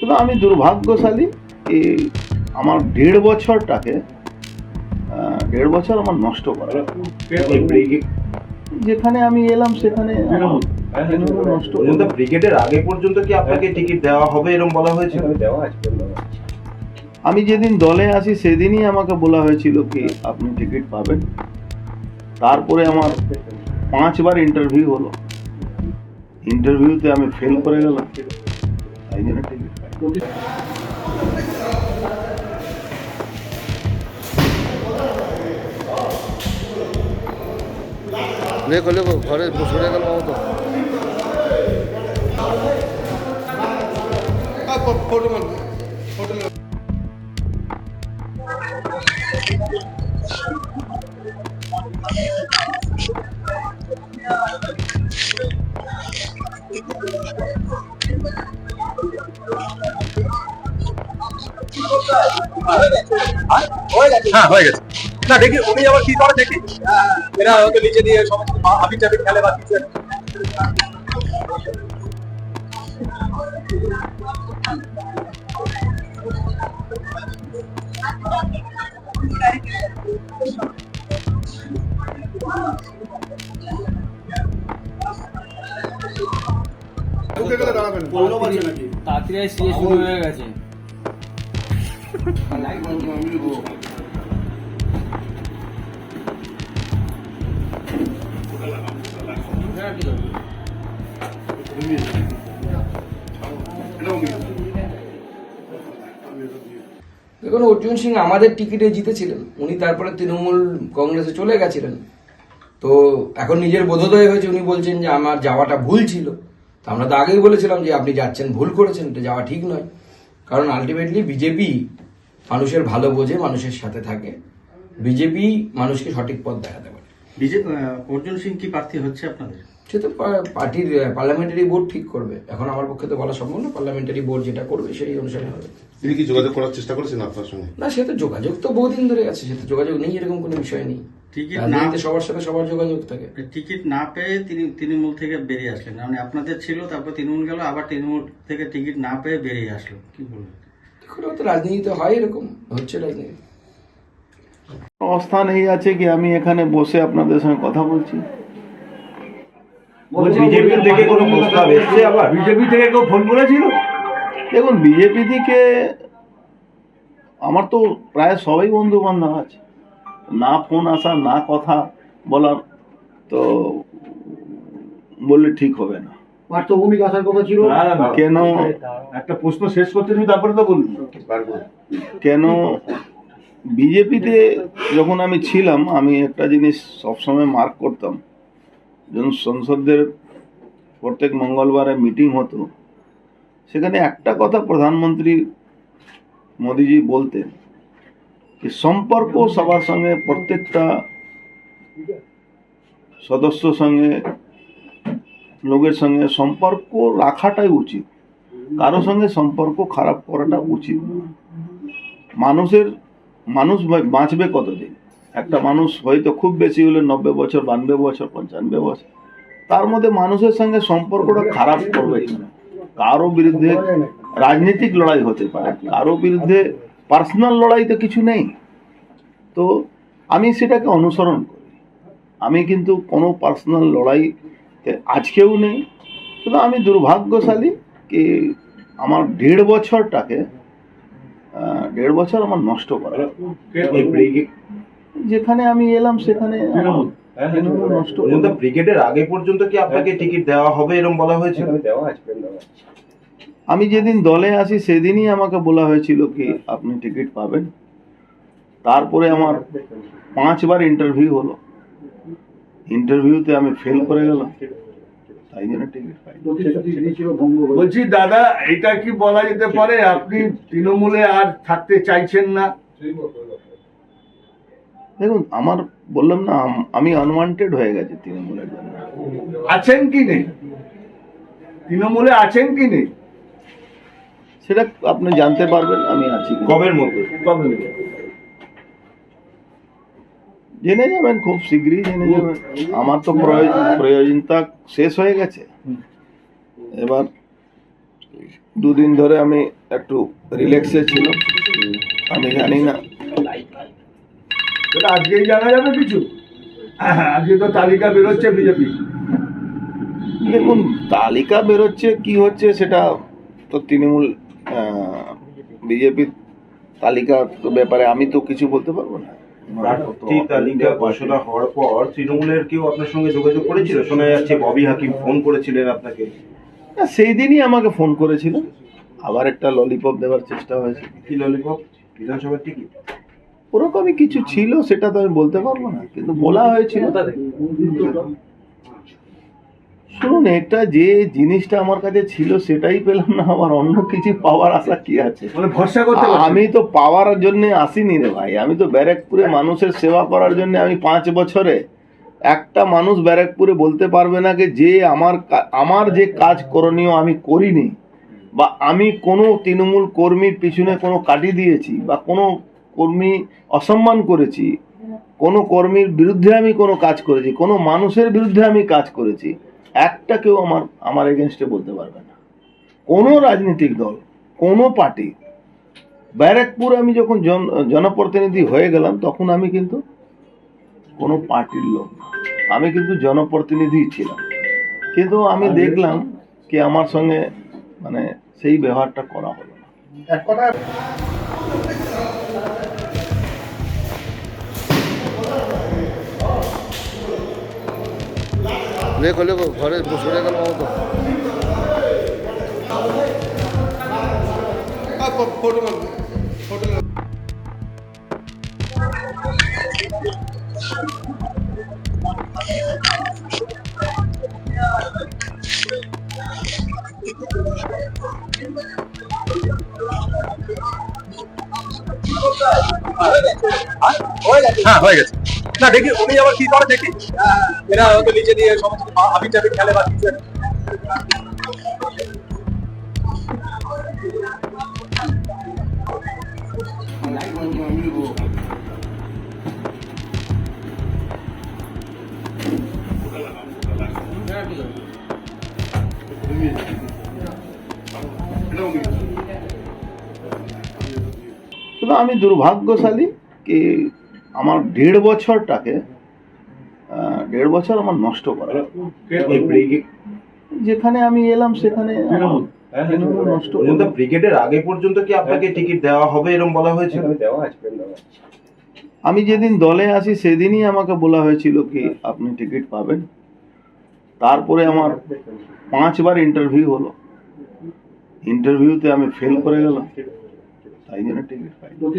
কিন্তু আমি দুর্ভাগ্যশালী কি আমার 1.5 বছরটাকে 1.5 বছর আমার নষ্ট করা, যেখানে আমি এলাম সেখানে নষ্ট। ব্রিগেডের আগে পর্যন্ত কি আপনাকে টিকিট দেওয়া হবে এরকম বলা হয়েছিল? আমি যেদিন দলে আসি সেদিনই আমাকে বলা হয়েছিল কি আপনি টিকিট পাবেন। তারপরে আমার 5 বার ইন্টারভিউ হলো, ইন্টারভিউতে আমি ফেল করে গেলাম, তাই জন্য টিকিট পাই। ঘরে সরে গেল মমতা। হ্যাঁ হয়ে গেছে। না দেখি উনি আবার কি করে দেখি, এরা হয়তো নিচে দিয়ে সমস্ত হাবি চাবি খেলে বা কিছু। তাড়াতাড়ি সিরিয়াস শুরু হয়ে গেছে। দেখুন, অর্জুন সিং আমাদের টিকিটে জিতেছিলেন, উনি তারপরে তৃণমূল কংগ্রেসে চলে গেছিলেন। তো এখন নিজের বোধোদয় হয়েছে, উনি বলছেন যে আমার যাওয়াটা ভুল ছিল। তো আমরা তো আগেই বলেছিলাম যে আপনি যাচ্ছেন ভুল করেছেন, এটা যাওয়া ঠিক নয়। কারণ আলটিমেটলি বিজেপি মানুষের ভালো বোঝে, মানুষের সাথে থাকে, বিজেপি মানুষকে সঠিক পথ দেখাতে পারে। অর্জুন সিং কি প্রার্থী হচ্ছে আপনাদের? সে তো পার্টির পার্লামেন্টারি বোর্ড ঠিক করবে, এখন আমার পক্ষে তো বলা সম্ভব না। পার্লামেন্টারি বোর্ড যেটা করবে সেই অনুসারে হবে। তিনি কি যোগাযোগ করার চেষ্টা করেছেন আপনার সঙ্গে? না, সে তো যোগাযোগ তো বহুদিন ধরে আছে, সে তো যোগাযোগ নেই, এরকম কোনো বিষয় নেই। রাজনীতিতে সবার সাথে সবার যোগাযোগ থাকে। টিকিট না পেয়ে তিনি তৃণমূল থেকে বেরিয়ে আসলেন, মানে আপনাদের ছিল, তারপর তৃণমূল গেল, আবার তৃণমূল থেকে টিকিট না পেয়ে বেরিয়ে আসলো, কি বলবেন? দেখুন, তো রাজনীতিতে হয়, এরকম হচ্ছে রাজনীতি। অবস্থান এই আছে কি আমি এখানে বসে আপনাদের সঙ্গে কথা বলছি। বিজেপি থেকে কোনো প্রস্তাব এসছে? আবার বিজেপি থেকে কেউ ফোন করেছিল? দেখুন, বিজেপি থেকে আমার তো প্রায় সবাই বন্ধু বান্ধব আছে, না ফোন আসা না কথা বলার, তো বললে ঠিক হবে না। পার্থভূমিক আসার কথা ছিল। কেন একটা প্রশ্ন শেষ করতে তুমি তারপরে তো বলুন। কেন বিজেপিতে যখন আমি ছিলাম, আমি একটা জিনিস সবসময় মার্ক করতাম, যখন সংসদের প্রত্যেক মঙ্গলবারে মিটিং হতো, সেখানে একটা কথা প্রধানমন্ত্রী মোদিজি বলতেন যে সম্পর্ক সবার সঙ্গে, প্রত্যেকটা সদস্যর সঙ্গে, লোকের সঙ্গে সম্পর্ক রাখাটাই উচিত, কারো সঙ্গে সম্পর্ক খারাপ করাটা উচিত না। মানুষ বাঁচবে কতদিন? একটা মানুষ হয়তো খুব বেশি হলে 90 বছর, 92 বছর, 95 বছর, তার মধ্যে মানুষের সঙ্গে সম্পর্কটা খারাপ করবে না। কারো বিরুদ্ধে রাজনৈতিক লড়াই হতে পারে, কারো বিরুদ্ধে পার্সোনাল লড়াই তো কিছু নেই। তো আমি সেটাকে অনুসরণ করি, আমি কিন্তু কোনো পার্সোনাল লড়াইতে আজকেও নেই। কিন্তু আমি দুর্ভাগ্যশালী কি আমার 1.5 বছরটাকে 1.5 বছর আমার নষ্ট করা, যেখানে আমি এলাম সেখানে নষ্ট। ব্রিগেডের আগে পর্যন্ত কি আপনাকে টিকিট দেওয়া হবে এরকম বলা হয়েছিল? আমি যেদিন দলে আসি সেদিনই আমাকে বলা হয়েছিল কি আপনি টিকিট পাবেন। তারপরে আমার 5 বার ইন্টারভিউ হলো, ইন্টারভিউতে আমি ফেল করে গেলাম, তাই জন্য টিকিট পাই। বলছি দাদা, এটা কি বলা যেতে পারে আপনি তৃণমূলে আর থাকতে চাইছেন না? দেখুন, আমার বললাম না, আমি আনওয়ান্টেড হয়ে গেছি তৃণমূলের জন্য। আছেন কি নেই? তৃণমূলে আছেন কি নেই সেটা আপনি জানতে পারবেন আমি আছি। কবের মধ্যে? জেনে যাবেন, খুব শীঘ্রই জেনে যাবেন। আমার তো প্রয়োজনতা শেষ হয়ে গেছে। এবার 2 দিন ধরে আমি একটু রিল্যাক্সে ছিল, আমি জানি না। সেটা আজকেই জানা যাবে কিছু? আজকে তো তালিকা বেরোচ্ছে বিজেপি। দেখুন, তালিকা বেরোচ্ছে কি হচ্ছে সেটা তো তৃণমূল বিজেপির তালিকার ব্যাপারে আমি তো কিছু বলতে পারবো না। প্রার্থী তালিকা ঘোষণা হওয়ার পর তৃণমূলের কেউ আপনার সঙ্গে যোগাযোগ করেছিল? শোনা যাচ্ছে ববি হাকিম ফোন করেছিলেন আপনাকে। না, সেই দিনই আমাকে ফোন করেছিলেন, আবার একটা ললিপপ দেওয়ার চেষ্টা হয়েছে। কি ললিপপ? বিধানসভার টিকিট? ওরকমই কিছু ছিল, সেটা তো আমি বলতে পারবো না, কিন্তু বলা হয়েছিল। শুনুন, এটা যে জিনিসটা আমার কাছে ছিল সেটাই পেলাম না, আমার অন্য কিছু পাওয়ার আশা কি আছে? মানে ভরসা করতে পারছেন? আমি তো পাওয়ার জন্য আসিনি রে ভাই, আমি তো ব্যারাকপুরে মানুষের সেবা করার জন্য। আমি 5 বছরে একটা মানুষ ব্যারাকপুরে বলতে পারবে না যে আমার যে কাজ করণীয় আমি করিনি, বা আমি কোনো তৃণমূল কর্মীর পিছনে কোনো কাটি দিয়েছি, বা কোনো কর্মী অসম্মান করেছি, কোনো কর্মীর বিরুদ্ধে আমি কোনো কাজ করেছি, কোনো মানুষের বিরুদ্ধে আমি কাজ করেছি, একটা কেউ আমার এগেনস্টে বলতে পারবে না। কোনো রাজনৈতিক দল, কোনো পার্টি। ব্যারাকপুর আমি যখন জনপ্রতিনিধি হয়ে গেলাম তখন আমি কিন্তু কোনো পার্টির লোক না, আমি কিন্তু জনপ্রতিনিধি ছিলাম। কিন্তু আমি দেখলাম কি আমার সঙ্গে মানে সেই ব্যবহারটা করা হলো না। লেখো লেখো, ঘরে সরে গেল মমতা। হ্যাঁ হয়ে গেছে। না দেখি উনি আবার কি করে দেখি, এরা হয়তো নিচে দিয়ে সমস্ত আবি টাবি খেলে বা কিছু একটা। কিন্তু আমি দুর্ভাগ্যশালী কি আমার 1.5 বছরটাকে 1.5 বছর আমার নষ্ট করা। এই ব্রিগেড যেখানে আমি এলাম সেখানে আমার তৃণমূল নষ্ট করে। পর্যন্ত, ব্রিগেডের আগে পর্যন্ত কি আপনাকে টিকিট দেওয়া হবে এরকম বলা হয়েছিল? আমি যেদিন দলে আসি সেদিনই আমাকে বলা হয়েছিল কি আপনি টিকিট পাবেন। তারপরে আমার 5 বার ইন্টারভিউ হলো, ইন্টারভিউতে আমি ফেল করে গেলাম, তাই জন্য টিকিট পাইনি।